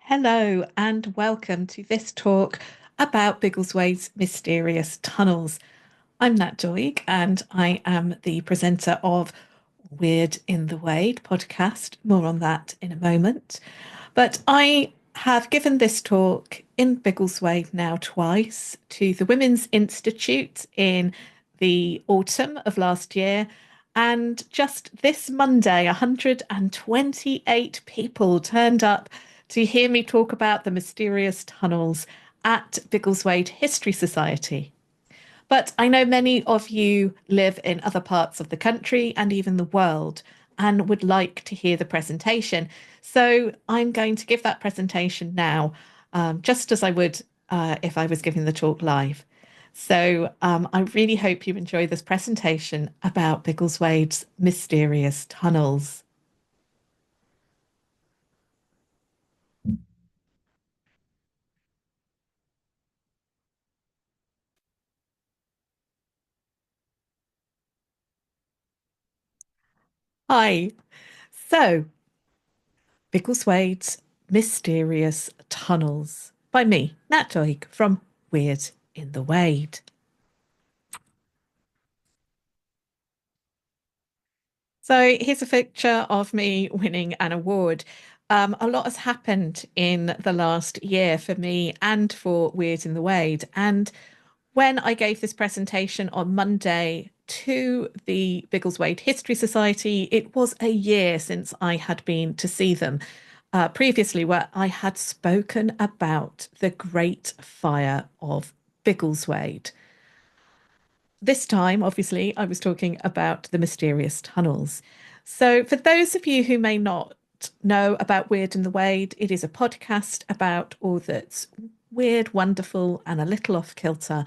Hello and welcome to this talk about Biggleswade's mysterious tunnels. I'm Nat Doig and I am the presenter of Weird in the Wade podcast. More on that in a moment. But I have given this talk in Biggleswade now twice to the Women's Institute in the autumn of last year. And just this Monday, 128 people turned up to hear me talk about the mysterious tunnels at Biggleswade History Society. But I know many of you live in other parts of the country and even the world and would like to hear the presentation. So I'm going to give that presentation now, just as I would if I was giving the talk live. So I really hope you enjoy this presentation about Biggleswade's mysterious tunnels. Hi. So, Biggleswade's Mysterious Tunnels by me, Nat Doig from Weird in the Wade. So here's a picture of me winning an award. A lot has happened in the last year for me and for Weird in the Wade. And when I gave this presentation on Monday to the Biggleswade History Society, it was a year since I had been to see them. Previously, where I had spoken about the Great Fire of Biggleswade. This time, obviously, I was talking about the mysterious tunnels. So, for those of you who may not know about Weird in the Wade, it is a podcast about all that's weird, wonderful, and a little off kilter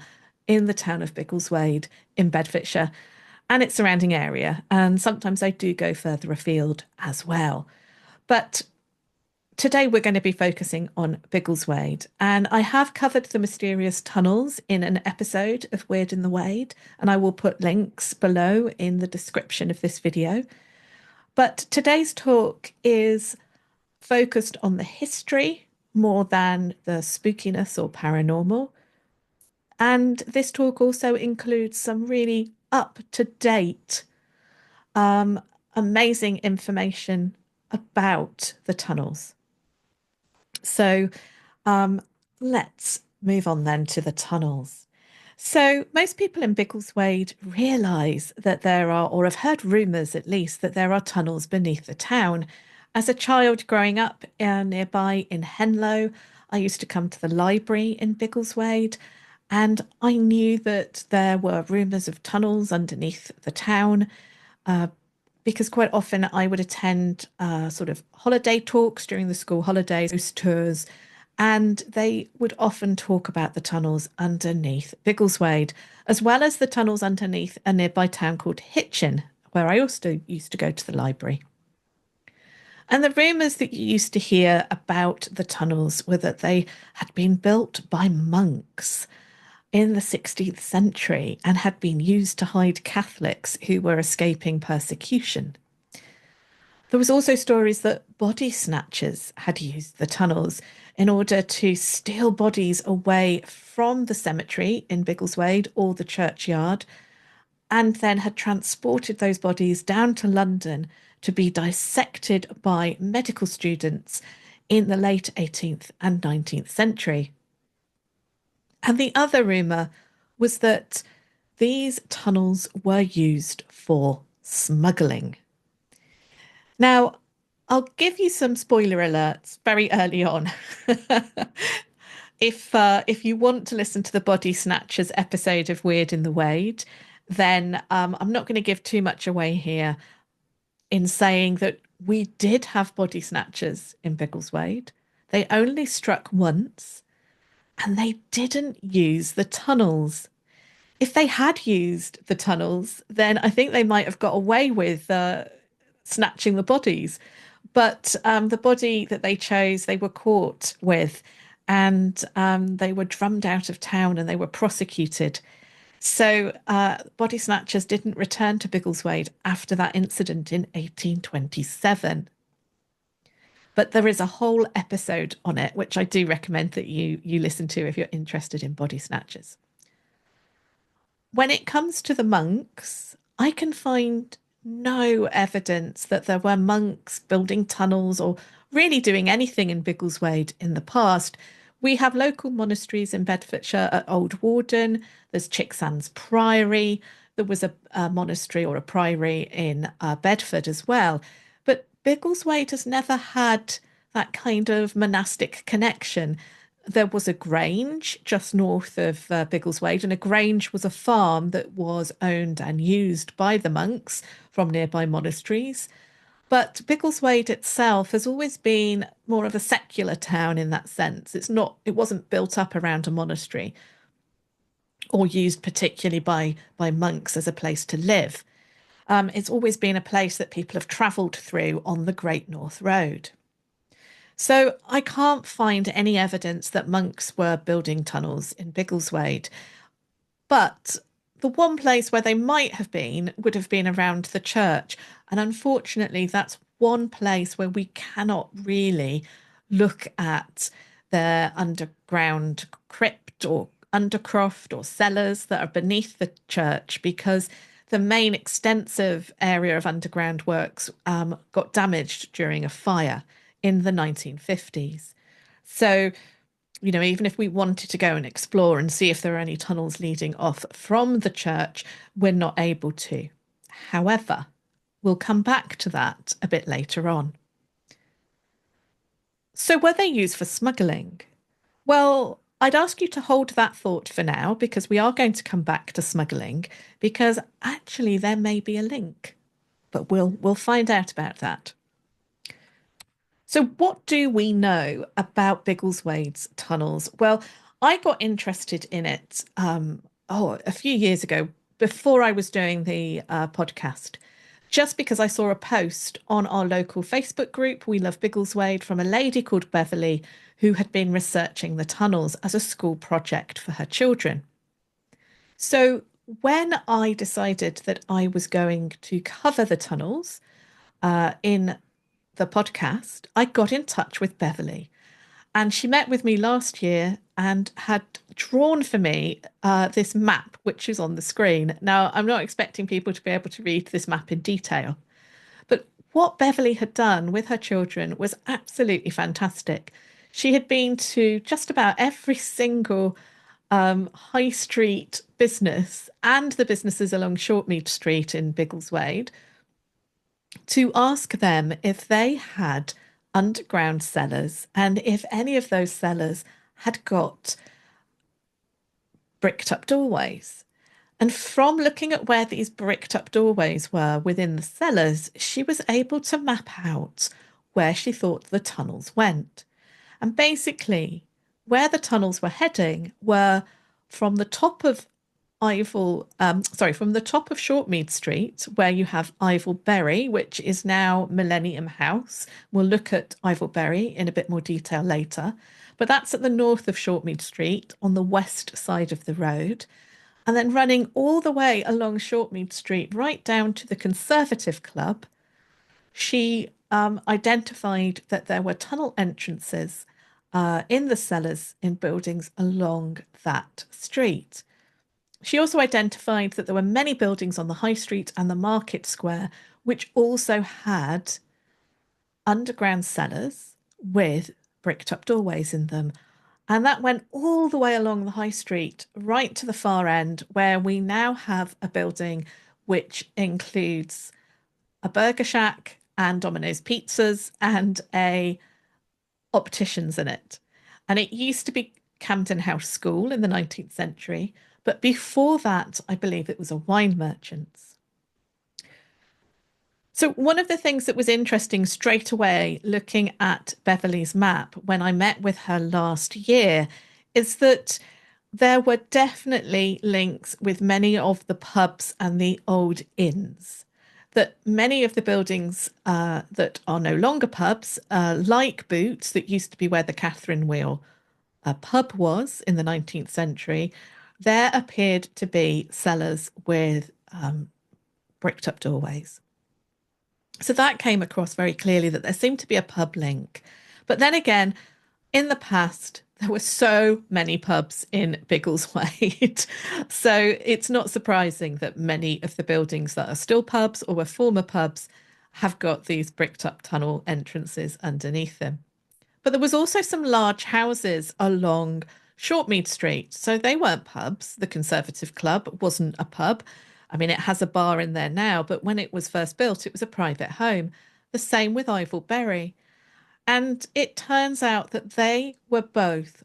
in the town of Biggleswade in Bedfordshire and its surrounding area. And sometimes I do go further afield as well. But today we're going to be focusing on Biggleswade, and I have covered the mysterious tunnels in an episode of Weird in the Wade, and I will put links below in the description of this video. But today's talk is focused on the history more than the spookiness or paranormal. And this talk also includes some really up-to-date, um, amazing information about the tunnels. So let's move on then to the tunnels. So, most people in Biggleswade realise that there are, or have heard rumours at least, that there are tunnels beneath the town. As a child growing up nearby in Henlow, I used to come to the library in Biggleswade, and I knew that there were rumours of tunnels underneath the town. Because quite often I would attend sort of holiday talks during the school holidays, those tours, and they would often talk about the tunnels underneath Biggleswade, as well as the tunnels underneath a nearby town called Hitchin, where I also used to go to the library. And the rumours that you used to hear about the tunnels were that they had been built by monks in the 16th century and had been used to hide Catholics who were escaping persecution. There was also stories that body snatchers had used the tunnels in order to steal bodies away from the cemetery in Biggleswade or the churchyard, and then had transported those bodies down to London to be dissected by medical students in the late 18th and 19th century. And the other rumour was that these tunnels were used for smuggling. Now, I'll give you some spoiler alerts very early on. If you want to listen to the Body Snatchers episode of Weird in the Wade, then I'm not going to give too much away here in saying that we did have body snatchers in Biggleswade. They only struck once, and they didn't use the tunnels. If they had used the tunnels, then I think they might have got away with snatching the bodies. But the body that they chose, they were caught with, and they were drummed out of town and they were prosecuted. So body snatchers didn't return to Biggleswade after that incident in 1827. But there is a whole episode on it, which I do recommend that you listen to if you're interested in body snatchers. When it comes to the monks, I can find no evidence that there were monks building tunnels or really doing anything in Biggleswade in the past. We have local monasteries in Bedfordshire at Old Warden. There's Chicksands Priory. There was a monastery or a priory in Bedford as well. But Biggleswade has never had that kind of monastic connection. There was a grange just north of Biggleswade, and a grange was a farm that was owned and used by the monks from nearby monasteries. But Biggleswade itself has always been more of a secular town in that sense. It wasn't built up around a monastery or used particularly by monks as a place to live. It's always been a place that people have travelled through on the Great North Road. So I can't find any evidence that monks were building tunnels in Biggleswade. But the one place where they might have been would have been around the church. And unfortunately, that's one place where we cannot really look at their underground crypt or undercroft or cellars that are beneath the church, because the main extensive area of underground works got damaged during a fire in the 1950s. So, even if we wanted to go and explore and see if there are any tunnels leading off from the church, we're not able to. However, we'll come back to that a bit later on. So, were they used for smuggling? Well, I'd ask you to hold that thought for now, because we are going to come back to smuggling, because actually there may be a link, but we'll find out about that. So, what do we know about Biggleswade's tunnels? Well, I got interested in it a few years ago before I was doing the podcast, just because I saw a post on our local Facebook group, We Love Biggleswade, from a lady called Beverley who had been researching the tunnels as a school project for her children. So, when I decided that I was going to cover the tunnels in the podcast, I got in touch with Beverley, and she met with me last year and had drawn for me this map, which is on the screen. Now, I'm not expecting people to be able to read this map in detail, but what Beverley had done with her children was absolutely fantastic. She had been to just about every single high street business and the businesses along Shortmead Street in Biggleswade to ask them if they had underground cellars and if any of those cellars had got bricked up doorways. And from looking at where these bricked up doorways were within the cellars, she was able to map out where she thought the tunnels went. And basically, where the tunnels were heading were from the top of from the top of Shortmead Street, where you have Ivelberry, which is now Millennium House. We'll look at Ivelberry in a bit more detail later, but that's at the north of Shortmead Street on the west side of the road. And then running all the way along Shortmead Street, right down to the Conservative Club, she identified that there were tunnel entrances in the cellars in buildings along that street. She also identified that there were many buildings on the High Street and the Market Square, which also had underground cellars with bricked up doorways in them. And that went all the way along the High Street, right to the far end, where we now have a building which includes a burger shack and Domino's pizzas and a opticians in it. And it used to be Camden House School in the 19th century. But before that, I believe it was a wine merchant's. So one of the things that was interesting straight away, looking at Beverley's map when I met with her last year, is that there were definitely links with many of the pubs and the old inns. That many of the buildings that are no longer pubs, like Boots, that used to be where the Catherine Wheel pub was in the 19th century, there appeared to be cellars with bricked up doorways. So that came across very clearly that there seemed to be a pub link. But then again, in the past, there were so many pubs in Biggleswade. So it's not surprising that many of the buildings that are still pubs or were former pubs have got these bricked up tunnel entrances underneath them. But there was also some large houses along Shortmead Street. So they weren't pubs. The Conservative Club wasn't a pub. I mean, it has a bar in there now, but when it was first built, it was a private home. The same with Ivelberry. And it turns out that they were both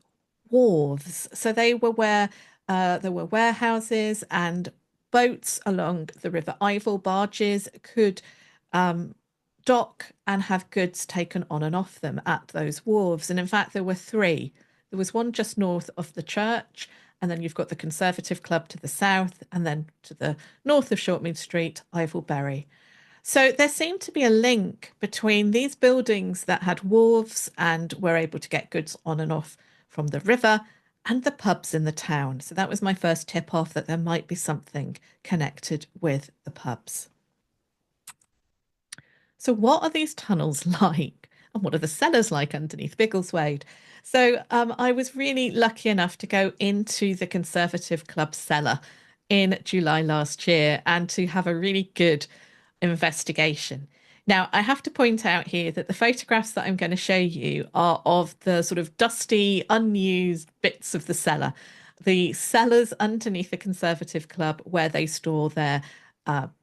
wharves. So they were where there were warehouses and boats along the River Ivel, barges could um, dock and have goods taken on and off them at those wharves. And in fact, there were three. There was one just north of the church, and then you've got the Conservative Club to the south, and then to the north of Shortmead Street, Ivelberry. So there seemed to be a link between these buildings that had wharves and were able to get goods on and off from the river and the pubs in the town. So that was my first tip off that there might be something connected with the pubs. So what are these tunnels like? And what are the cellars like underneath Biggleswade? So I was really lucky enough to go into the Conservative Club cellar in July last year and to have a really good investigation. Now, I have to point out here that the photographs that I'm going to show you are of the sort of dusty, unused bits of the cellar. The cellars underneath the Conservative Club, where they store their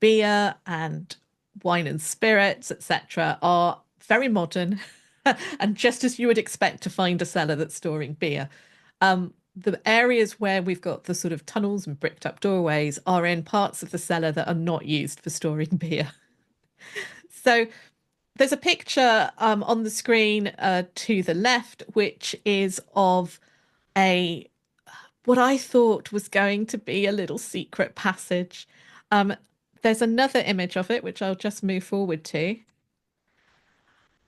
beer and wine and spirits, etc., are very modern and just as you would expect to find a cellar that's storing beer. The areas where we've got the sort of tunnels and bricked up doorways are in parts of the cellar that are not used for storing beer. So there's a picture on the screen to the left, which is of a what I thought was going to be a little secret passage. Um, there's another image of it, which I'll just move forward to.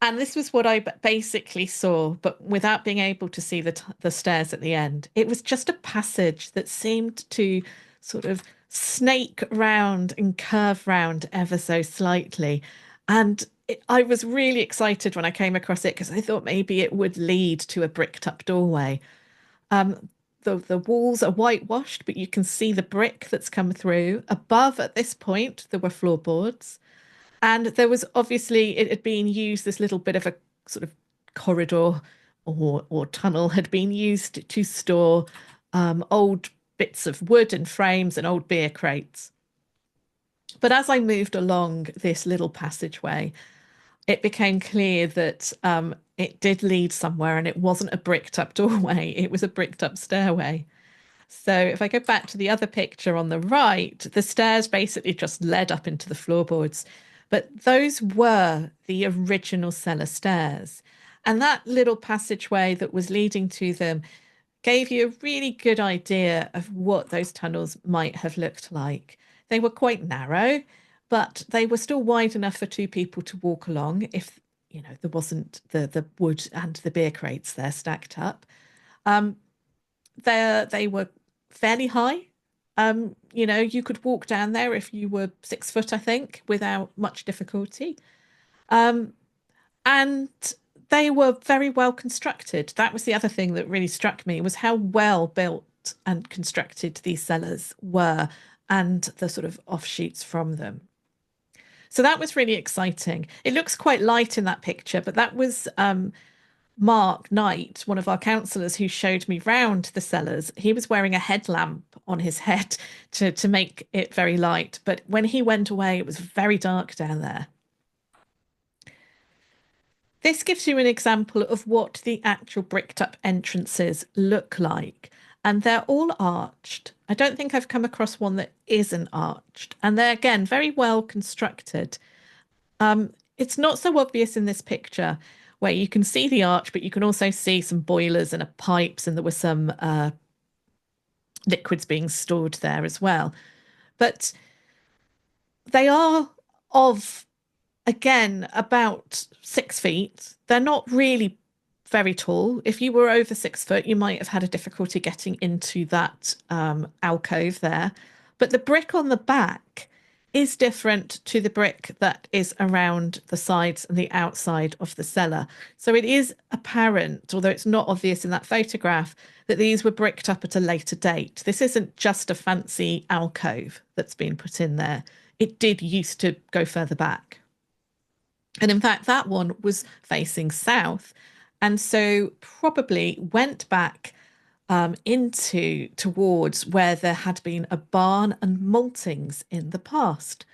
And this was what I basically saw, but without being able to see the stairs at the end. It was just a passage that seemed to sort of snake round and curve round ever so slightly. And I was really excited when I came across it because I thought maybe it would lead to a bricked up doorway. Um, the walls are whitewashed, but you can see the brick that's come through. Above at this point, there were floorboards. And there was obviously, it had been used, this little bit of a sort of corridor or tunnel had been used to store old bits of wood and frames and old beer crates. But as I moved along this little passageway, it became clear that it did lead somewhere and it wasn't a bricked up doorway, it was a bricked up stairway. So if I go back to the other picture on the right, the stairs basically just led up into the floorboards. But those were the original cellar stairs. And that little passageway that was leading to them gave you a really good idea of what those tunnels might have looked like. They were quite narrow, but they were still wide enough for two people to walk along if, there wasn't the wood and the beer crates there stacked up. Um, they were fairly high. You could walk down there if you were 6 foot, I think, without much difficulty. Um, and they were very well constructed. That was the other thing that really struck me was how well built and constructed these cellars were and the sort of offshoots from them. So that was really exciting. It looks quite light in that picture, but that was Mark Knight, one of our councillors who showed me round the cellars. He was wearing a headlamp on his head to make it very light. But when he went away, it was very dark down there. This gives you an example of what the actual bricked up entrances look like. And they're all arched. I don't think I've come across one that isn't arched. And they're, again, very well constructed. It's not so obvious in this picture where you can see the arch, but you can also see some boilers and pipes, and there were some liquids being stored there as well. But they are of, again, about 6 feet. They're not really very tall. If you were over 6 foot, you might have had a difficulty getting into that alcove there. But the brick on the back is different to the brick that is around the sides and the outside of the cellar. So it is apparent, although it's not obvious in that photograph, that these were bricked up at a later date. This isn't just a fancy alcove that's been put in there. It did used to go further back. And in fact, that one was facing south. And so probably went back into towards where there had been a barn and maltings in the past,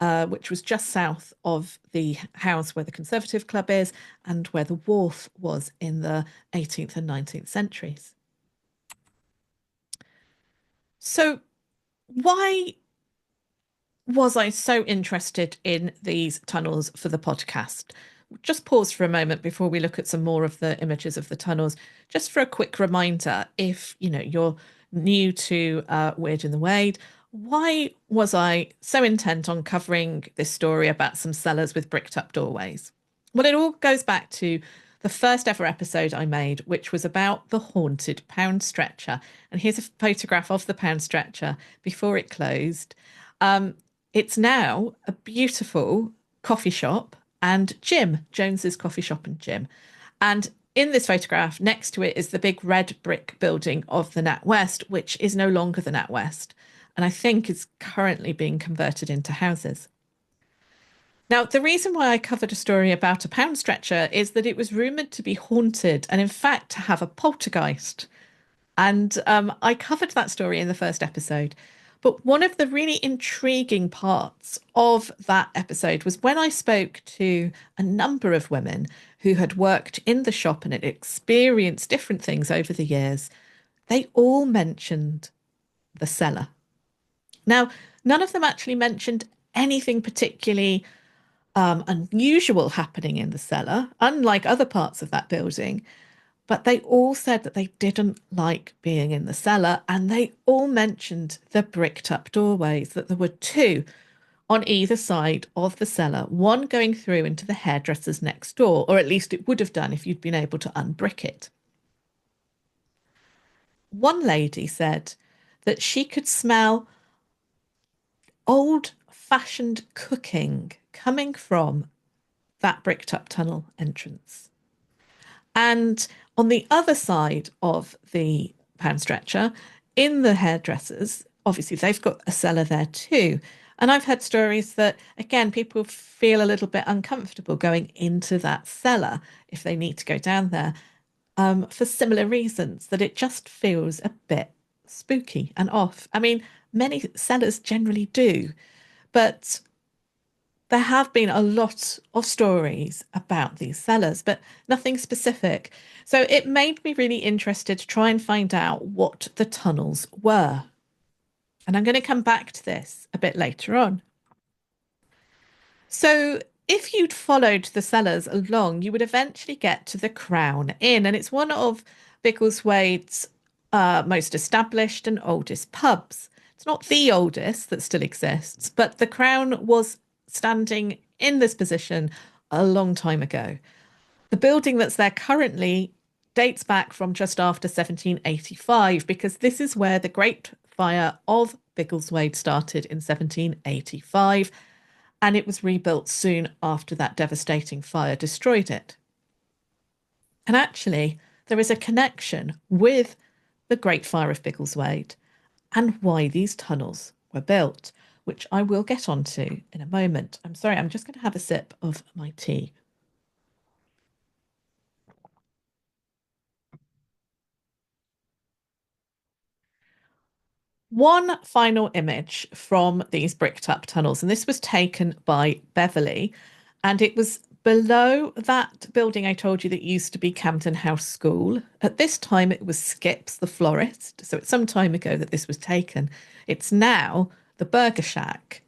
which was just south of the house where the Conservative Club is and where the wharf was in the 18th and 19th centuries. So, why was I so interested in these tunnels for the podcast? Just pause for a moment before we look at some more of the images of the tunnels, just for a quick reminder, if you're new to Weird in the Wade, why was I so intent on covering this story about some cellars with bricked up doorways? Well, it all goes back to the first ever episode I made, which was about the haunted pound stretcher. And here's a photograph of the pound stretcher before it closed. It's now a beautiful coffee shop and gym, Jones's Coffee Shop and Gym. And in this photograph, next to it is the big red brick building of the Nat West, which is no longer the Nat West, and I think is currently being converted into houses. Now, the reason why I covered a story about a pound stretcher is that it was rumoured to be haunted and, in fact, to have a poltergeist. And I covered that story in the first episode. But one of the really intriguing parts of that episode was when I spoke to a number of women who had worked in the shop and had experienced different things over the years. They all mentioned the cellar. Now, none of them actually mentioned anything particularly unusual happening in the cellar, unlike other parts of that building. But they all said that they didn't like being in the cellar, and they all mentioned the bricked up doorways, that there were two on either side of the cellar, one going through into the hairdresser's next door, or at least it would have done if you'd been able to unbrick it. One lady said that she could smell old-fashioned cooking coming from that bricked up tunnel entrance. And on the other side of the pound stretcher, in the hairdressers, obviously they've got a cellar there too. And I've heard stories that, again, people feel a little bit uncomfortable going into that cellar if they need to go down there for similar reasons, that it just feels a bit spooky and off. I mean, many cellars generally do, but there have been a lot of stories about these cellars, but nothing specific. So it made me really interested to try and find out what the tunnels were. And I'm going to come back to this a bit later on. So if you'd followed the cellars along, you would eventually get to the Crown Inn, and it's one of Biggleswade's most established and oldest pubs. It's not the oldest that still exists, but the Crown was standing in this position a long time ago. The building that's there currently dates back from just after 1785, because this is where the Great Fire of Biggleswade started in 1785, and it was rebuilt soon after that devastating fire destroyed it. And actually, there is a connection with the Great Fire of Biggleswade and why these tunnels were built, which I will get onto in a moment. I'm sorry, I'm just going to have a sip of my tea. One final image from these bricked up tunnels, and this was taken by Beverley, and it was below that building I told you that used to be Camden House School. At this time, it was Skips the florist, so it's some time ago that this was taken. It's now the Burger Shack,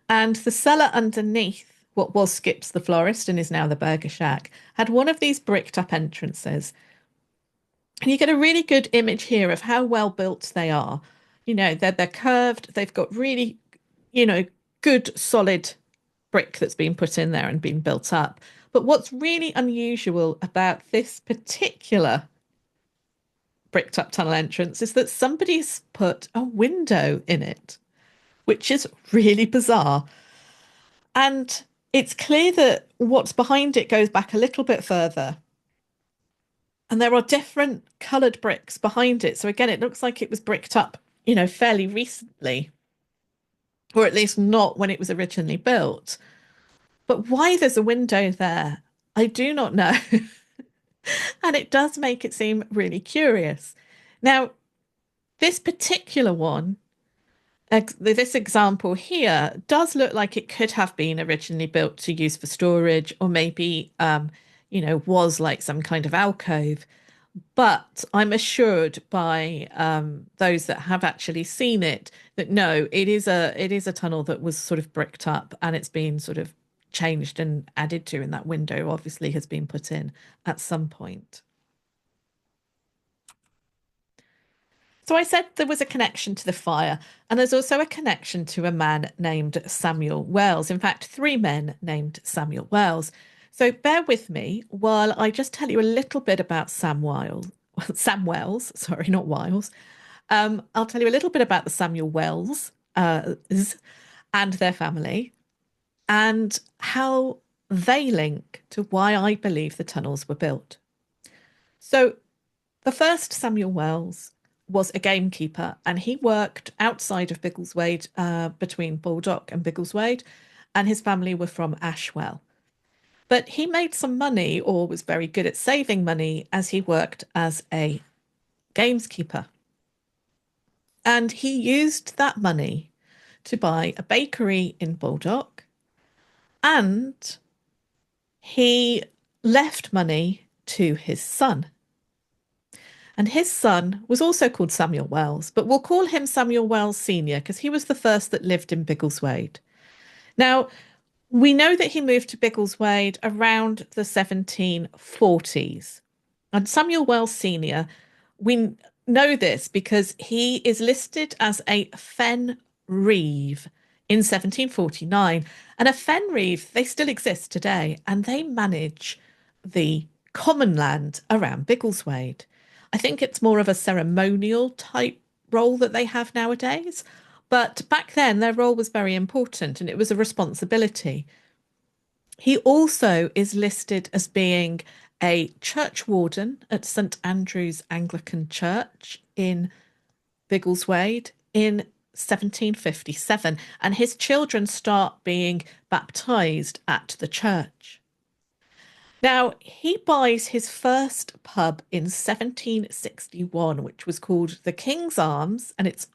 and the cellar underneath what was Skips the florist and is now the Burger Shack had one of these bricked up entrances. And you get a really good image here of how well built they are. They're curved, they've got really, good solid brick that's been put in there and been built up. But what's really unusual about this particular bricked up tunnel entrance is that somebody's put a window in it. which is really bizarre. And it's clear that what's behind it goes back a little bit further. And there are different coloured bricks behind it. So again, it looks like it was bricked up, fairly recently, or at least not when it was originally built. But why there's a window there, I do not know. And it does make it seem really curious. Now, this particular one, this example here, does look like it could have been originally built to use for storage, or maybe, was like some kind of alcove. But I'm assured by those that have actually seen it that no, it is a tunnel that was sort of bricked up, and it's been sort of changed and added to, and that window obviously has been put in at some point. So I said there was a connection to the fire, and there's also a connection to a man named Samuel Wells. In fact, three men named Samuel Wells. So bear with me while I just tell you a little bit about Sam Wells, sorry, not Wiles. I'll tell you a little bit about the Samuel Wells and their family, and how they link to why I believe the tunnels were built. So the first Samuel Wells was a gamekeeper, and he worked outside of Biggleswade, between Baldock and Biggleswade, and his family were from Ashwell. But he made some money, or was very good at saving money, as he worked as a gameskeeper. And he used that money to buy a bakery in Baldock, and he left money to his son. And his son was also called Samuel Wells, but we'll call him Samuel Wells Senior because he was the first that lived in Biggleswade. Now, we know that he moved to Biggleswade around the 1740s. And Samuel Wells Senior, we know this because he is listed as a fen reeve in 1749. And a fen reeve, they still exist today, and they manage the common land around Biggleswade. I think it's more of a ceremonial type role that they have nowadays. But back then, their role was very important, and it was a responsibility. He also is listed as being a church warden at St Andrew's Anglican Church in Biggleswade in 1757, and his children start being baptised at the church. Now, he buys his first pub in 1761, which was called the King's Arms, and it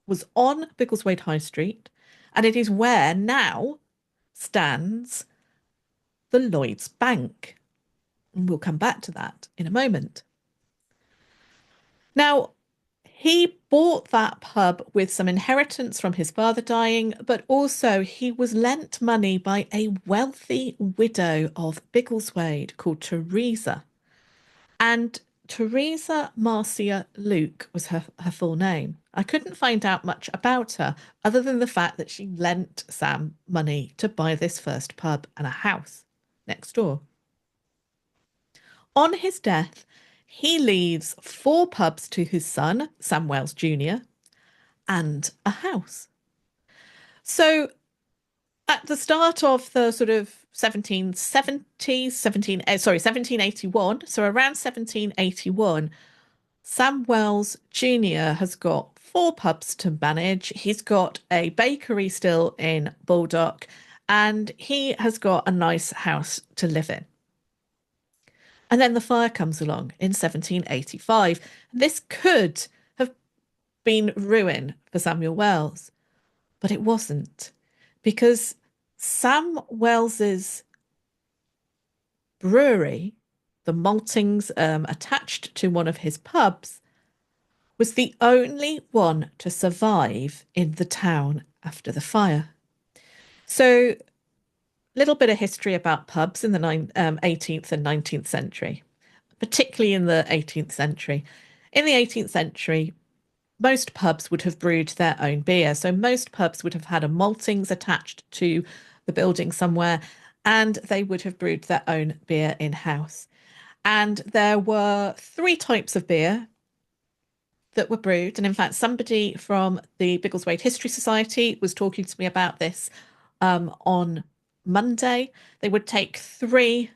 was on Biggleswade High Street, and it is where now stands the Lloyd's Bank. And we'll come back to that in a moment. Now, he bought that pub with some inheritance from his father dying, but also he was lent money by a wealthy widow of Biggleswade called Teresa. And Teresa Marcia Luke was her full name. I couldn't find out much about her other than the fact that she lent Sam money to buy this first pub and a house next door. On his death, he leaves 4 pubs to his son, Sam Wells Jr., and a house. So at the start of the sort of 1770s, 1781, so around 1781, Sam Wells Jr. has got 4 pubs to manage. He's got a bakery still in Baldock, and he has got a nice house to live in. And then the fire comes along in 1785. This could have been ruin for Samuel Wells, but it wasn't, because Sam Wells's brewery, the maltings attached to one of his pubs, was the only one to survive in the town after the fire. So little bit of history about pubs in the 18th and 19th century, particularly in the 18th century. In the 18th century, most pubs would have brewed their own beer. So most pubs would have had a maltings attached to the building somewhere, and they would have brewed their own beer in-house. And there were 3 types of beer that were brewed. And in fact, somebody from the Biggleswade History Society was talking to me about this on Monday. They would take three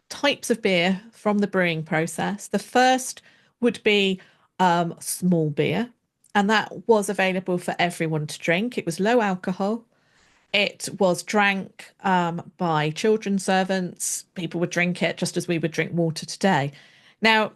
types of beer from the brewing process. The first would be small beer, and that was available for everyone to drink. It was low alcohol. It was drank by children servants. People would drink it just as we would drink water today. Now,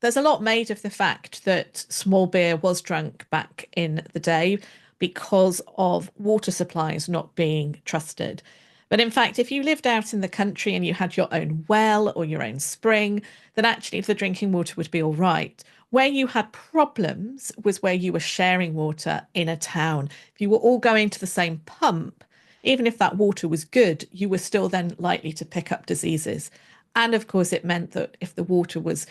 there's a lot made of the fact that small beer was drunk back in the day because of water supplies not being trusted. But in fact, if you lived out in the country and you had your own well or your own spring, then actually the drinking water would be all right. Where you had problems was where you were sharing water in a town. If you were all going to the same pump, even if that water was good, you were still then likely to pick up diseases. And of course, it meant that if the water was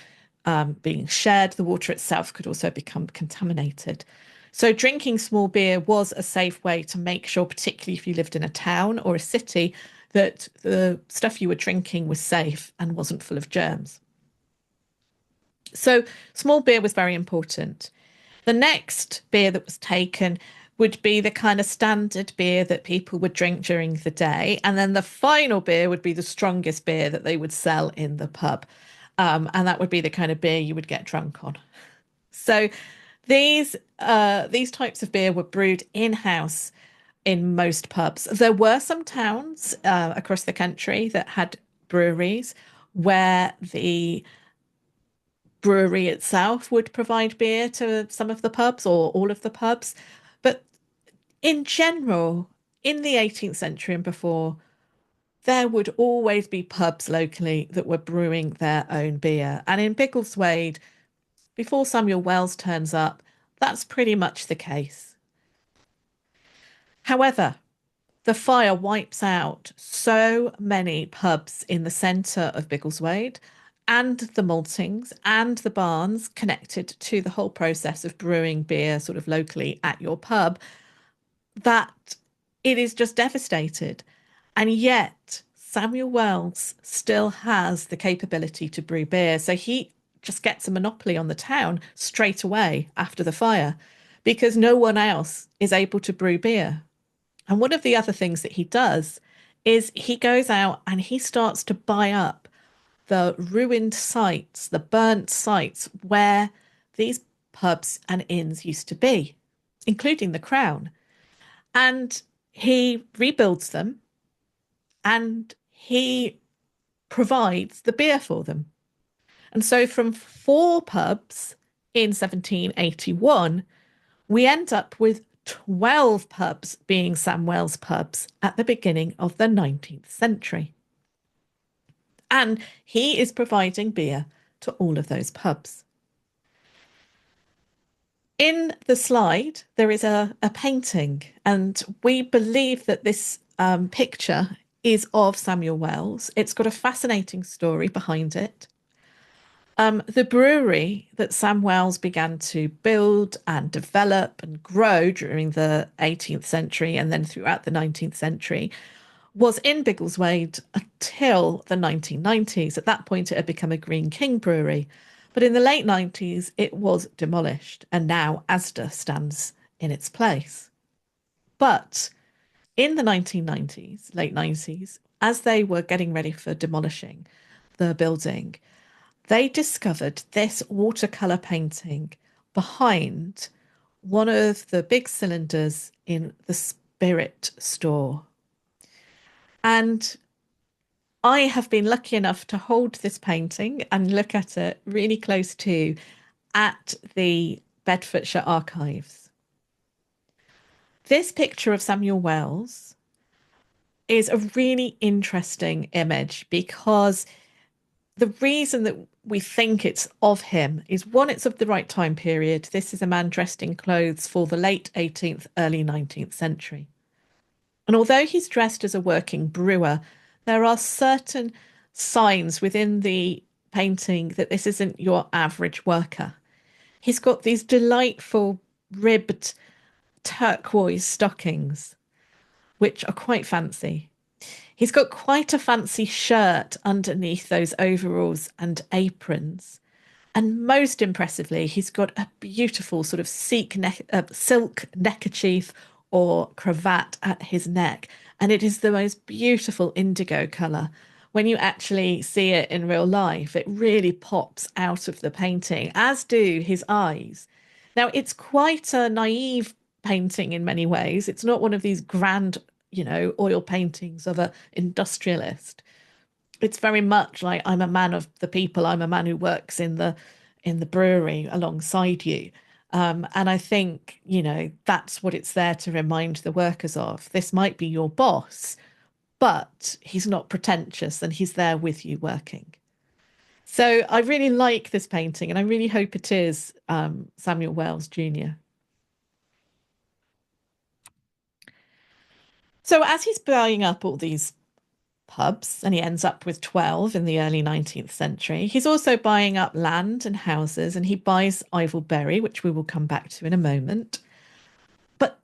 being shared, the water itself could also become contaminated. So drinking small beer was a safe way to make sure, particularly if you lived in a town or a city, that the stuff you were drinking was safe and wasn't full of germs. So small beer was very important. The next beer that was taken would be the kind of standard beer that people would drink during the day. And then the final beer would be the strongest beer that they would sell in the pub. And that would be the kind of beer you would get drunk on. So these types of beer were brewed in-house in most pubs. There were some towns across the country that had breweries where the brewery itself would provide beer to some of the pubs or all of the pubs. But in general, in the 18th century and before, there would always be pubs locally that were brewing their own beer. And in Biggleswade, before Samuel Wells turns up, that's pretty much the case. However, the fire wipes out so many pubs in the centre of Biggleswade and the maltings and the barns connected to the whole process of brewing beer sort of locally at your pub that it is just devastated. And yet Samuel Wells still has the capability to brew beer. So he just gets a monopoly on the town straight away after the fire because no one else is able to brew beer. And one of the other things that he does is he goes out and he starts to buy up the ruined sites, the burnt sites where these pubs and inns used to be, including the Crown. And he rebuilds them and he provides the beer for them. And so from four pubs in 1781, we end up with 12 pubs being Sam Wells pubs at the beginning of the 19th century. And he is providing beer to all of those pubs. In the slide, there is a painting, and we believe that this picture is of Samuel Wells. It's got a fascinating story behind it. The brewery that Sam Wells began to build and develop and grow during the 18th century and then throughout the 19th century was in Biggleswade until the 1990s. At that point, it had become a Green King brewery. But in the late 90s, it was demolished, and now Asda stands in its place. But in the 1990s, late 90s, as they were getting ready for demolishing the building, they discovered this watercolour painting behind one of the big cylinders in the spirit store. And I have been lucky enough to hold this painting and look at it really close to at the Bedfordshire Archives. This picture of Samuel Wells is a really interesting image because the reason that we think it's of him is one, it's of the right time period. This is a man dressed in clothes for the late 18th, early 19th century. And although he's dressed as a working brewer, there are certain signs within the painting that this isn't your average worker. He's got these delightful ribbed turquoise stockings, which are quite fancy. He's got quite a fancy shirt underneath those overalls and aprons. And most impressively, he's got a beautiful sort of silk neckerchief or cravat at his neck. And it is the most beautiful indigo colour. When you actually see it in real life, it really pops out of the painting, as do his eyes. Now, it's quite a naive painting in many ways. It's not one of these grand, oil paintings of an industrialist. It's very much like I'm a man of the people. I'm a man who works in the brewery alongside you. And I think, that's what it's there to remind the workers of. This might be your boss, but he's not pretentious and he's there with you working. So I really like this painting and I really hope it is Samuel Wells Jr. So as he's buying up all these pubs, and he ends up with 12 in the early 19th century. He's also buying up land and houses, and he buys Ivelberry, which we will come back to in a moment. But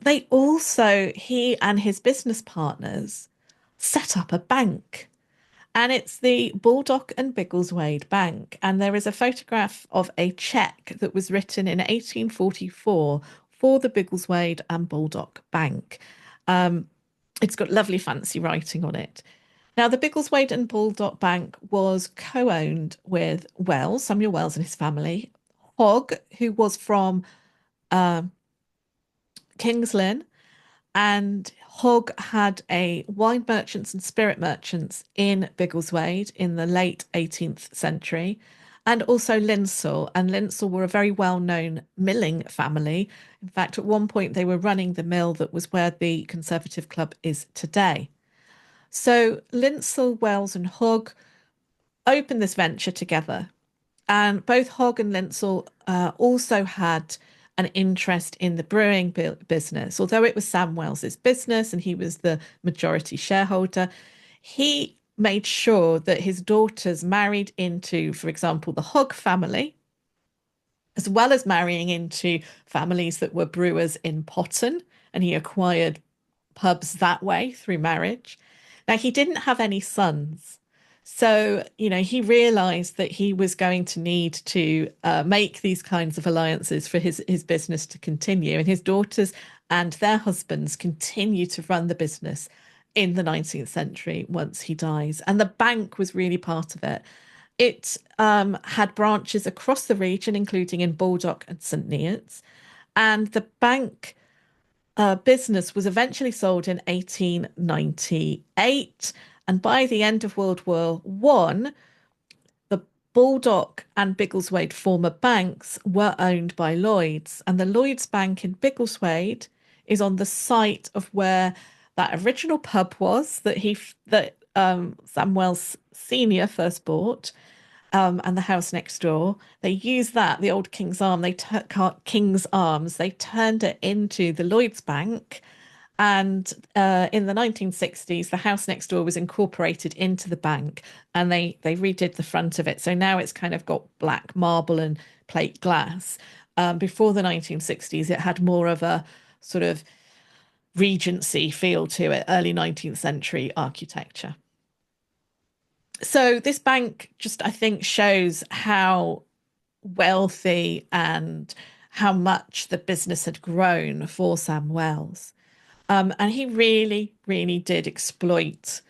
he and his business partners set up a bank, and it's the Baldock and Biggleswade Bank. And there is a photograph of a cheque that was written in 1844 for the Biggleswade and Baldock Bank. It's got lovely fancy writing on it. Now, the Biggleswade and Baldock Bank was co-owned with Wells, Samuel Wells and his family, Hogg, who was from uh, King's Lynn, and Hogg had a wine merchants and spirit merchants in Biggleswade in the late 18th century, and also Linsell. And Linsell were a very well-known milling family. In fact, at one point they were running the mill that was where the Conservative Club is today. So Linsell, Wells, and Hogg opened this venture together. And both Hogg and Linsell also had an interest in the brewing business. Although it was Sam Wells's business and he was the majority shareholder, he made sure that his daughters married into, for example, the Hogg family, as well as marrying into families that were brewers in Potton. And he acquired pubs that way through marriage. Now, he didn't have any sons. So, he realized that he was going to need to make these kinds of alliances for his business to continue. And his daughters and their husbands continue to run the business in the 19th century once he dies. And the bank was really part of it. It had branches across the region, including in Baldock and St Neots. And the bank business was eventually sold in 1898. And by the end of World War One, the Baldock and Biggleswade former banks were owned by Lloyd's. And the Lloyd's Bank in Biggleswade is on the site of where that original pub was that Sam Wells Senior first bought. And the house next door. They used that, the old King's Arms. They turned it into the Lloyd's Bank. And in the 1960s, the house next door was incorporated into the bank, and they redid the front of it. So now it's kind of got black marble and plate glass. Before the 1960s, it had more of a sort of Regency feel to it, early 19th century architecture. So this bank just, I think, shows how wealthy and how much the business had grown for Sam Wells. And he really, really did exploit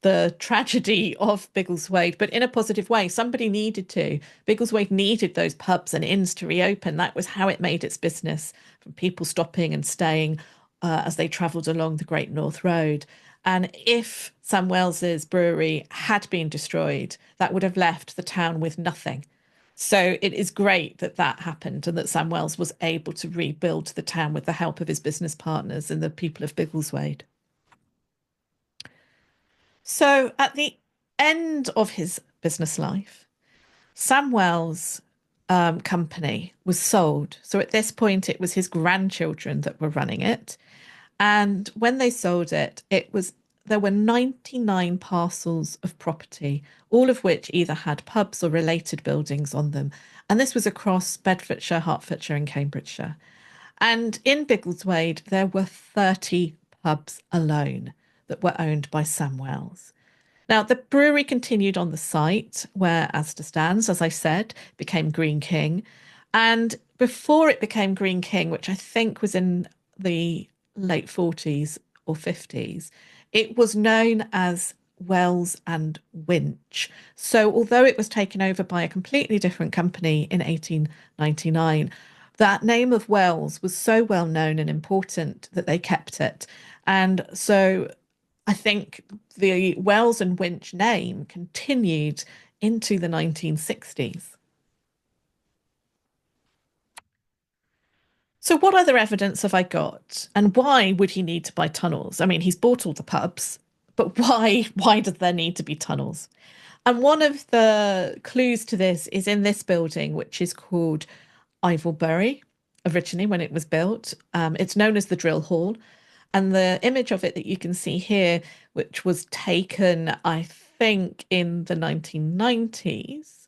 the tragedy of Biggleswade, but in a positive way. Somebody needed to. Biggleswade needed those pubs and inns to reopen. That was how it made its business, from people stopping and staying as they travelled along the Great North Road. And if Sam Wells's brewery had been destroyed, that would have left the town with nothing. So it is great that that happened and that Sam Wells was able to rebuild the town with the help of his business partners and the people of Biggleswade. So at the end of his business life, Sam Wells' company was sold. So at this point, it was his grandchildren that were running it. And when they sold it, there were 99 parcels of property, all of which either had pubs or related buildings on them. And this was across Bedfordshire, Hertfordshire, and Cambridgeshire. And in Biggleswade, there were 30 pubs alone that were owned by Sam Wells. Now, the brewery continued on the site where Asda stands, as I said, became Green King. And before it became Green King, which I think was in the late 40s or 50s, it was known as Wells and Winch. So, although it was taken over by a completely different company in 1899, that name of Wells was so well known and important that they kept it. And so I think the Wells and Winch name continued into the 1960s. So, what other evidence have I got? And why would he need to buy tunnels? I mean, he's bought all the pubs, but why? Why does there need to be tunnels? And one of the clues to this is in this building, which is called Ivelbury, originally when it was built. It's known as the Drill Hall. And the image of it that you can see here, which was taken, I think, in the 1990s,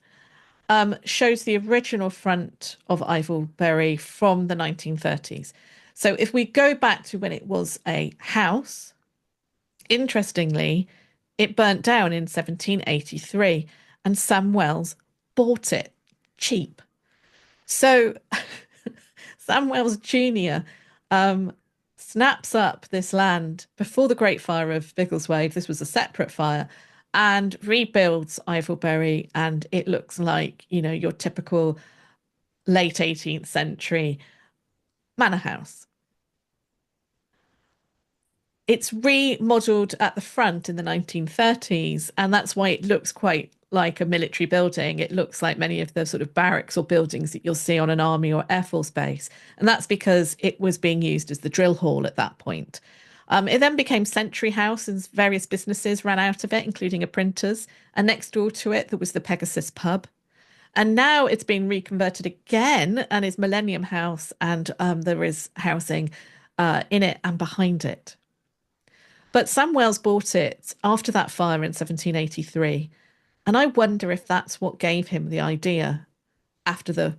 shows the original front of Ivelbury from the 1930s. So if we go back to when it was a house, interestingly, it burnt down in 1783 and Sam Wells bought it cheap. So Sam Wells Jr. Um, snaps up this land before the Great Fire of Biggleswade. This was a separate fire, and rebuilds Ivelbury, and it looks like, your typical late 18th century manor house. It's remodeled at the front in the 1930s, and that's why it looks quite like a military building. It looks like many of the sort of barracks or buildings that you'll see on an army or air force base. And that's because it was being used as the drill hall at that point. It then became Century House, and various businesses ran out of it, including a printer's. And next door to it, there was the Pegasus pub. And now it's been reconverted again and is Millennium House, and there is housing in it and behind it. But Sam Wells bought it after that fire in 1783. And I wonder if that's what gave him the idea after the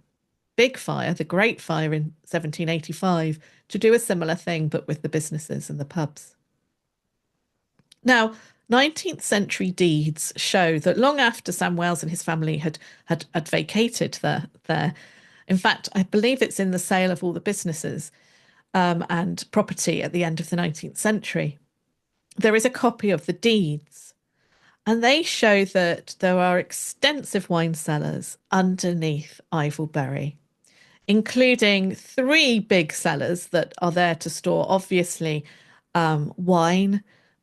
big fire, the Great Fire in 1785, to do a similar thing, but with the businesses and the pubs. Now, 19th century deeds show that long after Sam Wells and his family had vacated there, in fact, I believe it's in the sale of all the businesses and property at the end of the 19th century, there is a copy of the deeds, and they show that there are extensive wine cellars underneath Ivelbury, including three big cellars that are there to store, obviously, wine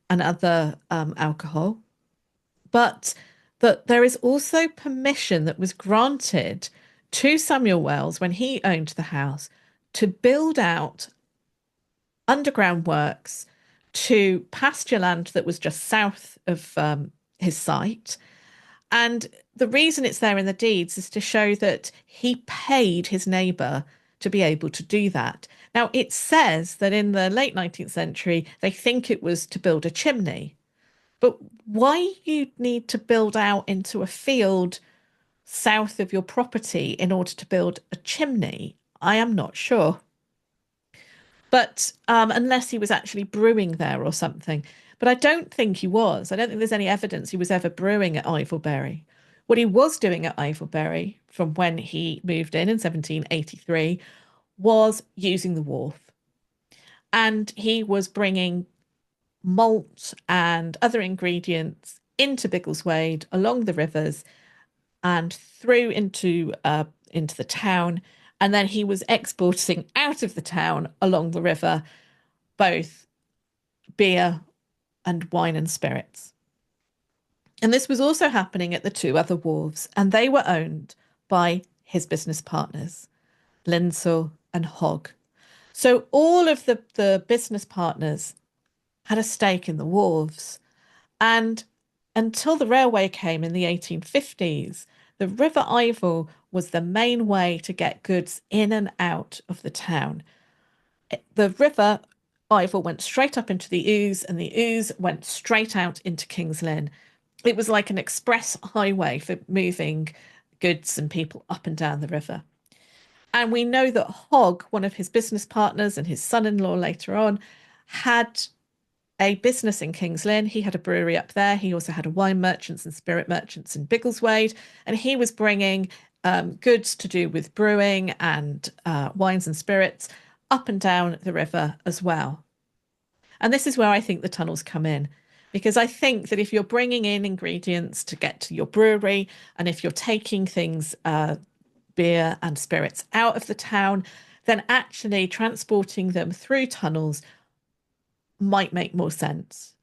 and other alcohol, but that there is also permission that was granted to Samuel Wells when he owned the house to build out underground works to pasture land that was just south of his site. And the reason it's there in the deeds is to show that he paid his neighbour to be able to do that. Now, it says that in the late 19th century, they think it was to build a chimney. But why you need to build out into a field south of your property in order to build a chimney, I am not sure. But unless he was actually brewing there or something. But I don't think he was. I don't think there's any evidence he was ever brewing at Ivelbury. What he was doing at Ivelbury from when he moved in 1783 was using the wharf. And he was bringing malt and other ingredients into Biggleswade along the rivers and through into the town. And then he was exporting out of the town along the river both beer and wine and spirits. And this was also happening at the two other wharves, and they were owned by his business partners, Linsell and Hogg. So all of the business partners had a stake in the wharves. And until the railway came in the 1850s, the River Ivel was the main way to get goods in and out of the town. The River Ivel went straight up into the Ouse, and the Ouse went straight out into King's Lynn. It was like an express highway for moving goods and people up and down the river. And we know that Hogg, one of his business partners and his son-in-law later on, had a business in King's Lynn. He had a brewery up there. He also had a wine merchants and spirit merchants in Biggleswade, and he was bringing goods to do with brewing and wines and spirits up and down the river as well. And this is where I think the tunnels come in. Because I think that if you're bringing in ingredients to get to your brewery, and if you're taking things, beer and spirits out of the town, then actually transporting them through tunnels might make more sense.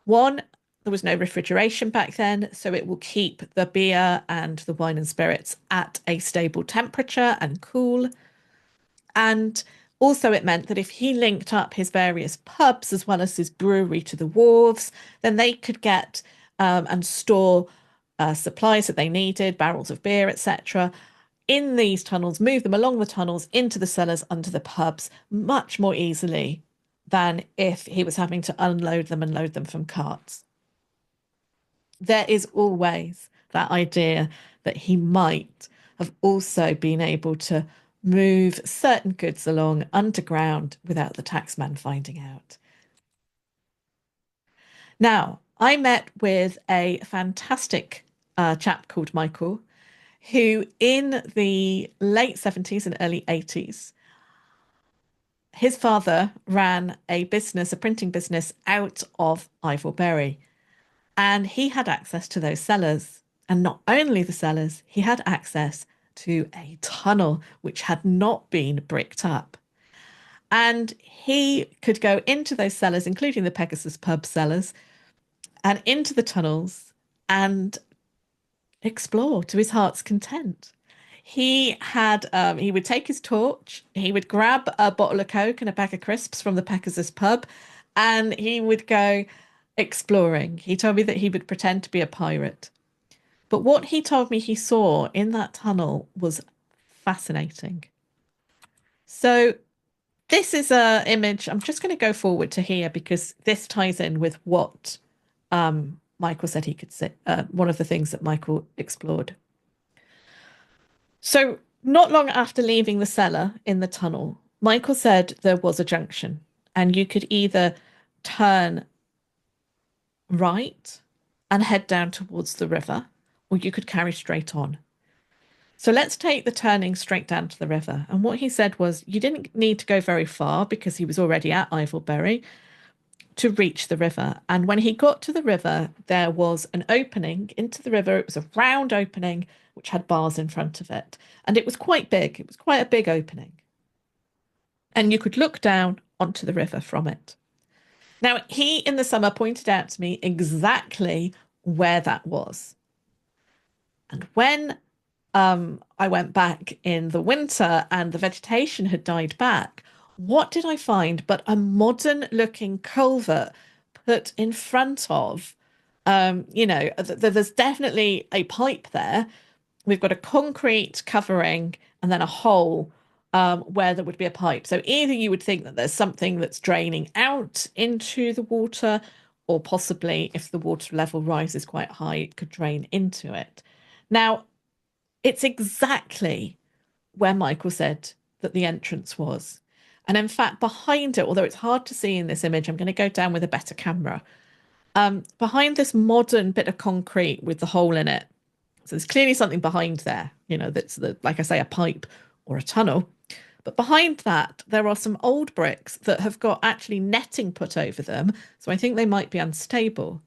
One, there was no refrigeration back then, so it will keep the beer and the wine and spirits at a stable temperature and cool. And also, it meant that if he linked up his various pubs as well as his brewery to the wharves, then they could get and store supplies that they needed, barrels of beer, etc., in these tunnels, move them along the tunnels into the cellars under the pubs much more easily than if he was having to unload them and load them from carts. There is always that idea that he might have also been able to move certain goods along underground without the taxman finding out. Now, I met with a fantastic chap called Michael, who in the late 70s and early 80s, his father ran a business, a printing business out of Ivorbury, and he had access to those cellars. And not only the cellars, he had access to a tunnel which had not been bricked up. And he could go into those cellars, including the Pegasus pub cellars, and into the tunnels and explore to his heart's content. He would take his torch, he would grab a bottle of Coke and a bag of crisps from the Pegasus pub, and he would go exploring. He told me that he would pretend to be a pirate. But what he told me he saw in that tunnel was fascinating. So this is a image. I'm just going to go forward to here because this ties in with what Michael said he could see. One of the things that Michael explored. So not long after leaving the cellar in the tunnel, Michael said there was a junction, and you could either turn right and head down towards the river, or you could carry straight on. So let's take the turning straight down to the river. And what he said was you didn't need to go very far because he was already at Ivorbury to reach the river. And when he got to the river, there was an opening into the river. It was a round opening which had bars in front of it. And it was quite big. It was quite a big opening. And you could look down onto the river from it. Now, he in the summer pointed out to me exactly where that was. And when I went back in the winter and the vegetation had died back, what did I find but a modern looking culvert put in front of, there's definitely a pipe there. We've got a concrete covering and then a hole where there would be a pipe. So either you would think that there's something that's draining out into the water, or possibly if the water level rises quite high, it could drain into it. Now, it's exactly where Michael said that the entrance was. And in fact, behind it, although it's hard to see in this image, I'm going to go down with a better camera. Behind this modern bit of concrete with the hole in it, so there's clearly something behind there, that's like I say, a pipe or a tunnel. But behind that, there are some old bricks that have got actually netting put over them. So I think they might be unstable.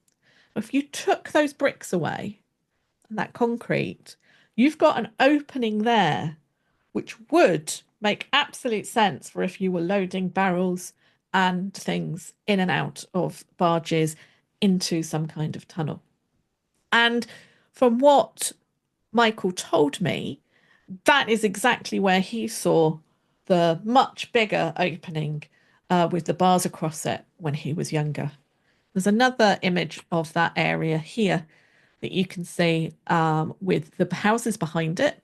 If you took those bricks away and that concrete, you've got an opening there, which would make absolute sense for if you were loading barrels and things in and out of barges into some kind of tunnel. And from what Michael told me, that is exactly where he saw the much bigger opening with the bars across it when he was younger. There's another image of that area here that you can see with the houses behind it,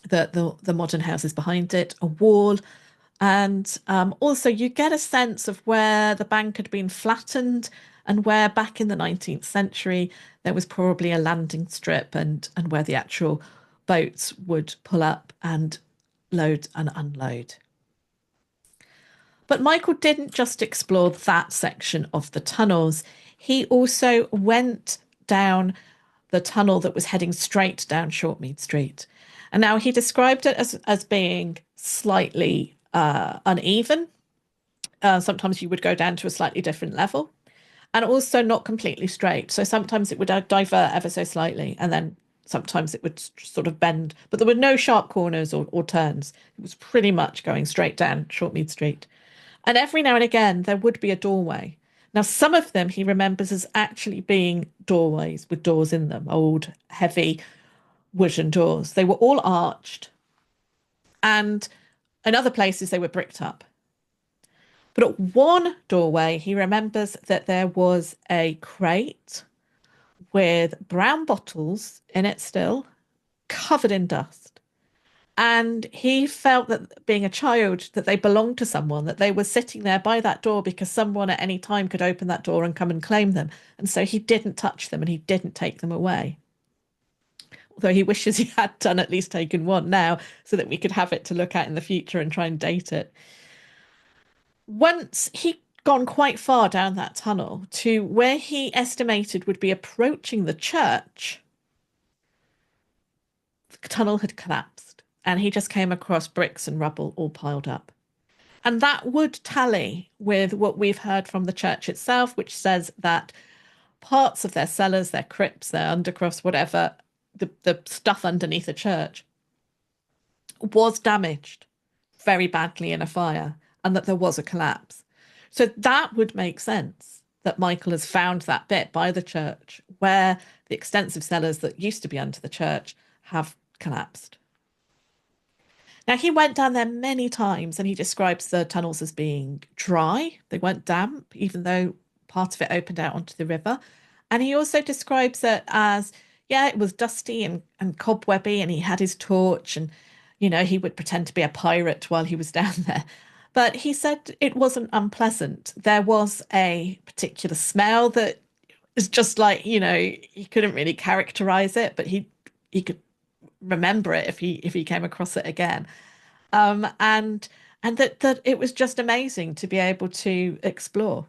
the modern houses behind it, a wall. And also you get a sense of where the bank had been flattened and where back in the 19th century there was probably a landing strip and where the actual boats would pull up and load and unload. But Michael didn't just explore that section of the tunnels. He also went down the tunnel that was heading straight down Shortmead Street. And now he described it as being slightly uneven. Sometimes you would go down to a slightly different level, and also not completely straight. So sometimes it would divert ever so slightly, and then sometimes it would sort of bend, but there were no sharp corners or turns. It was pretty much going straight down Shortmead Street. And every now and again, there would be a doorway. Now, some of them he remembers as actually being doorways with doors in them, old, heavy wooden doors. They were all arched, and in other places, they were bricked up. But at one doorway, he remembers that there was a crate with brown bottles in it still, covered in dust. And he felt that being a child, that they belonged to someone, that they were sitting there by that door because someone at any time could open that door and come and claim them. And so he didn't touch them and he didn't take them away. Although he wishes he had done at least taken one now so that we could have it to look at in the future and try and date it. Once he'd gone quite far down that tunnel to where he estimated would be approaching the church, the tunnel had collapsed and he just came across bricks and rubble all piled up. And that would tally with what we've heard from the church itself, which says that parts of their cellars, their crypts, their undercrofts, whatever, the stuff underneath the church was damaged very badly in a fire, and that there was a collapse. So that would make sense that Michael has found that bit by the church where the extensive cellars that used to be under the church have collapsed. Now, he went down there many times and he describes the tunnels as being dry. They weren't damp, even though part of it opened out onto the river. And he also describes it as, yeah, it was dusty and cobwebby, and he had his torch and, he would pretend to be a pirate while he was down there. But he said it wasn't unpleasant. There was a particular smell that is just like, he couldn't really characterize it, but he could remember it if he came across it again. And that it was just amazing to be able to explore.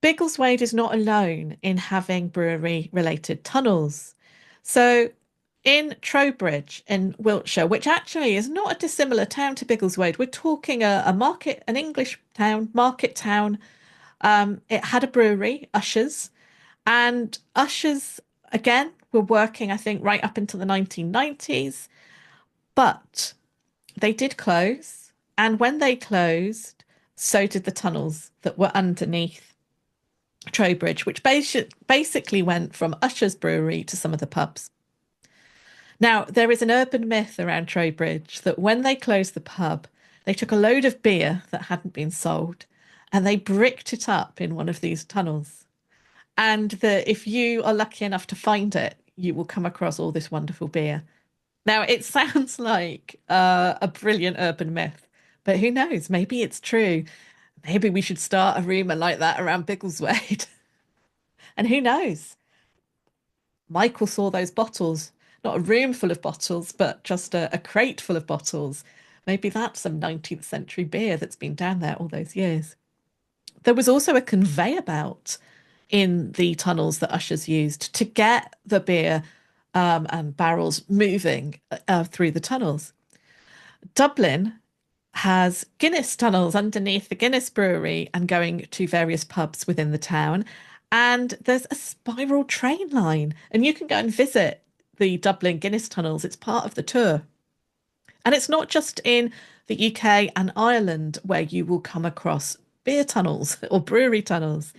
Biggleswade is not alone in having brewery related tunnels. So in Trowbridge in Wiltshire, which actually is not a dissimilar town to Biggleswade, we're talking a market, an English town, market town. It had a brewery, Ushers, and Ushers again were working, I think, right up until the 1990s, but they did close. And when they closed, so did the tunnels that were underneath Trowbridge, which basically went from Usher's brewery to some of the pubs. Now, there is an urban myth around Trowbridge that when they closed the pub, they took a load of beer that hadn't been sold and they bricked it up in one of these tunnels. And that if you are lucky enough to find it, you will come across all this wonderful beer. Now, it sounds like a brilliant urban myth, but who knows? Maybe it's true. Maybe we should start a rumour like that around Biggleswade. And who knows? Michael saw those bottles, not a room full of bottles, but just a crate full of bottles. Maybe that's some 19th century beer that's been down there all those years. There was also a conveyor belt in the tunnels that ushers used to get the beer and barrels moving through the tunnels. Dublin has Guinness tunnels underneath the Guinness brewery and going to various pubs within the town. And there's a spiral train line, and you can go and visit the Dublin Guinness tunnels. It's part of the tour. And it's not just in the UK and Ireland where you will come across beer tunnels or brewery tunnels.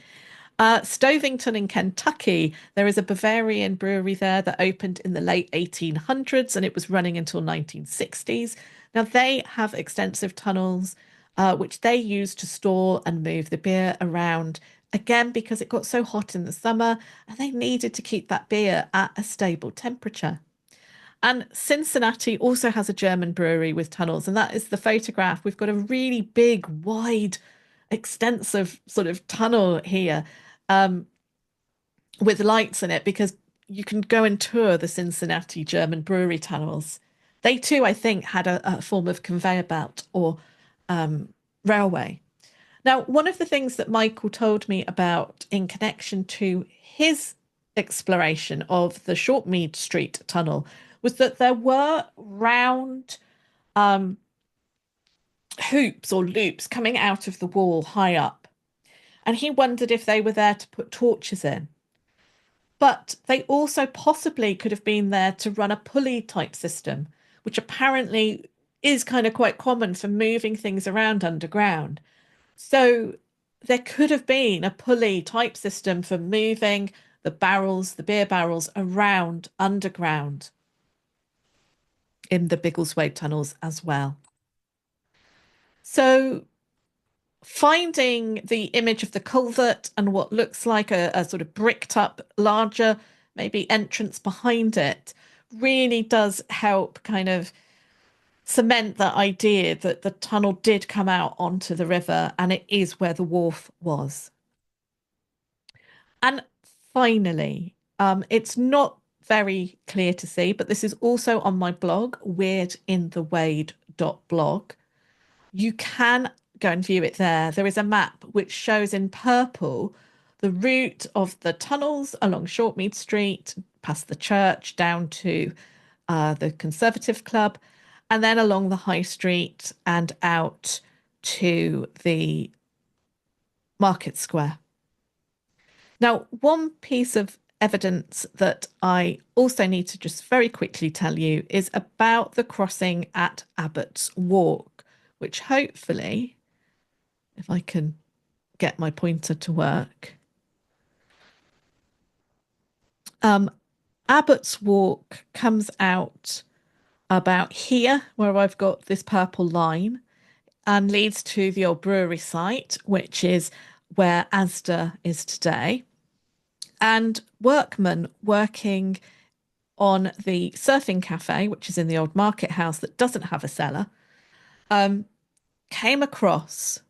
Stovington in Kentucky, there is a Bavarian brewery there that opened in the late 1800s and it was running until 1960s. Now they have extensive tunnels which they use to store and move the beer around, again because it got so hot in the summer and they needed to keep that beer at a stable temperature. And Cincinnati also has a German brewery with tunnels, and that is the photograph. We've got a really big, wide, extensive sort of tunnel here with lights in it because you can go and tour the Cincinnati German brewery tunnels. They too, I think, had a form of conveyor belt or railway. Now, one of the things that Michael told me about in connection to his exploration of the Shortmead Street tunnel was that there were round hoops or loops coming out of the wall high up. And he wondered if they were there to put torches in. But they also possibly could have been there to run a pulley type system, which apparently is kind of quite common for moving things around underground. So there could have been a pulley type system for moving the barrels, the beer barrels around underground in the Biggleswade tunnels as well. So finding the image of the culvert and what looks like a sort of bricked up larger maybe entrance behind it really does help kind of cement that idea that the tunnel did come out onto the river and it is where the wharf was. And finally, it's not very clear to see, but this is also on my blog, weirdinthewade.blog. You can go and view it there. There is a map which shows in purple the route of the tunnels along Shortmead Street, past the church, down to the Conservative Club, and then along the High Street and out to the Market Square. Now, one piece of evidence that I also need to just very quickly tell you is about the crossing at Abbott's Walk, which hopefully, if I can get my pointer to work, Abbott's Walk comes out about here, where I've got this purple line, and leads to the old brewery site, which is where Asda is today. And workmen working on the surfing cafe, which is in the old market house that doesn't have a cellar, came across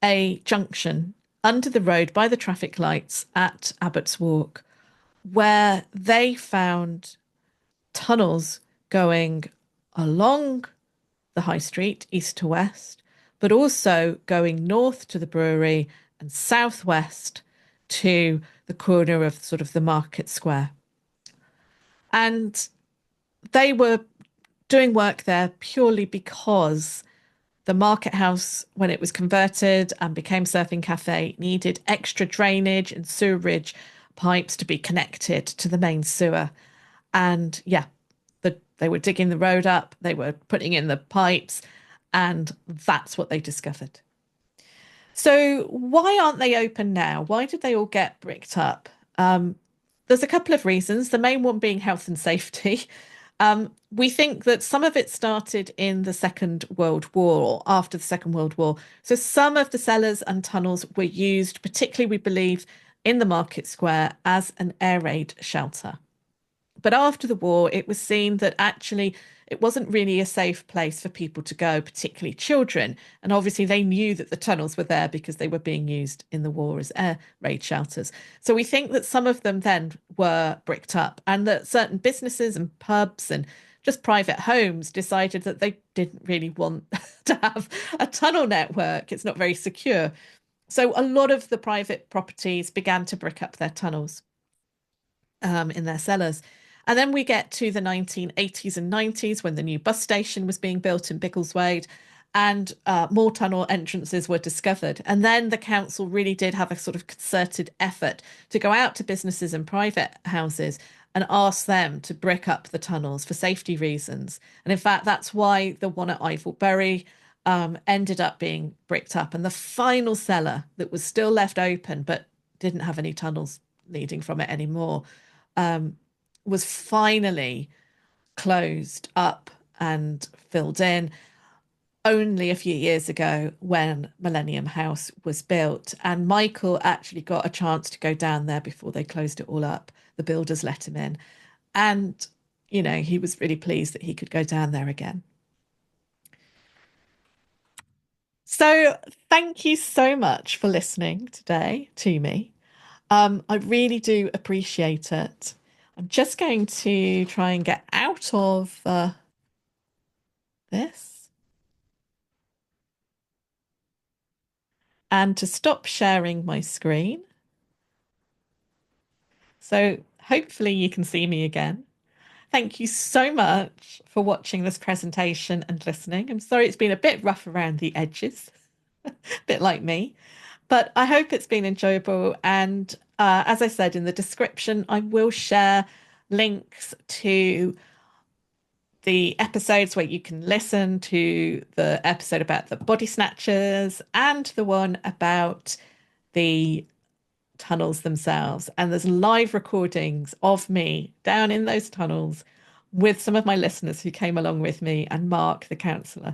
a junction under the road by the traffic lights at Abbott's Walk, where they found tunnels going along the high street, east to west, but also going north to the brewery and southwest to the corner of sort of the market square. And they were doing work there purely because the market house, when it was converted and became surfing cafe, needed extra drainage and sewerage pipes to be connected to the main sewer. And yeah, they were digging the road up, they were putting in the pipes, and that's what they discovered. So why aren't they open now? Why did they all get bricked up? There's a couple of reasons, the main one being health and safety. We think that some of it started in the Second World War or after the Second World War. So some of the cellars and tunnels were used, particularly, we believe, in the market square as an air raid shelter. But after the war, it was seen that actually it wasn't really a safe place for people to go, particularly children. And obviously, they knew that the tunnels were there because they were being used in the war as air raid shelters. So we think that some of them then were bricked up and that certain businesses and pubs and just private homes decided that they didn't really want to have a tunnel network. It's not very secure. So a lot of the private properties began to brick up their tunnels in their cellars. And then we get to the 1980s and 90s when the new bus station was being built in Biggleswade and more tunnel entrances were discovered. And then the council really did have a sort of concerted effort to go out to businesses and private houses and ask them to brick up the tunnels for safety reasons. And in fact, that's why the one at Ivelbury ended up being bricked up. And the final cellar that was still left open but didn't have any tunnels leading from it anymore was finally closed up and filled in only a few years ago when Millennium House was built. And Michael actually got a chance to go down there before they closed it all up. The builders let him in. And, you know, he was really pleased that he could go down there again. So thank you so much for listening today to me. I really do appreciate it. I'm just going to try and get out of this. and to stop sharing my screen. So hopefully you can see me again. Thank you so much for watching this presentation and listening. I'm sorry it's been a bit rough around the edges, a bit like me, but I hope it's been enjoyable. And as I said in the description, I will share links to the episodes where you can listen to the episode about the body snatchers and the one about the tunnels themselves. And there's live recordings of me down in those tunnels with some of my listeners who came along with me, and Mark, the councillor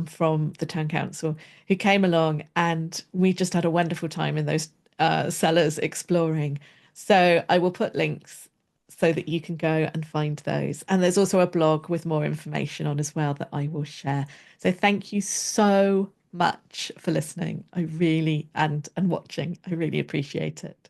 from the town council, who came along, and we just had a wonderful time in those cellars exploring. So I will put links so that you can go and find those. And there's also a blog with more information on as well that I will share. So thank you so much for listening. I really and watching. I really appreciate it.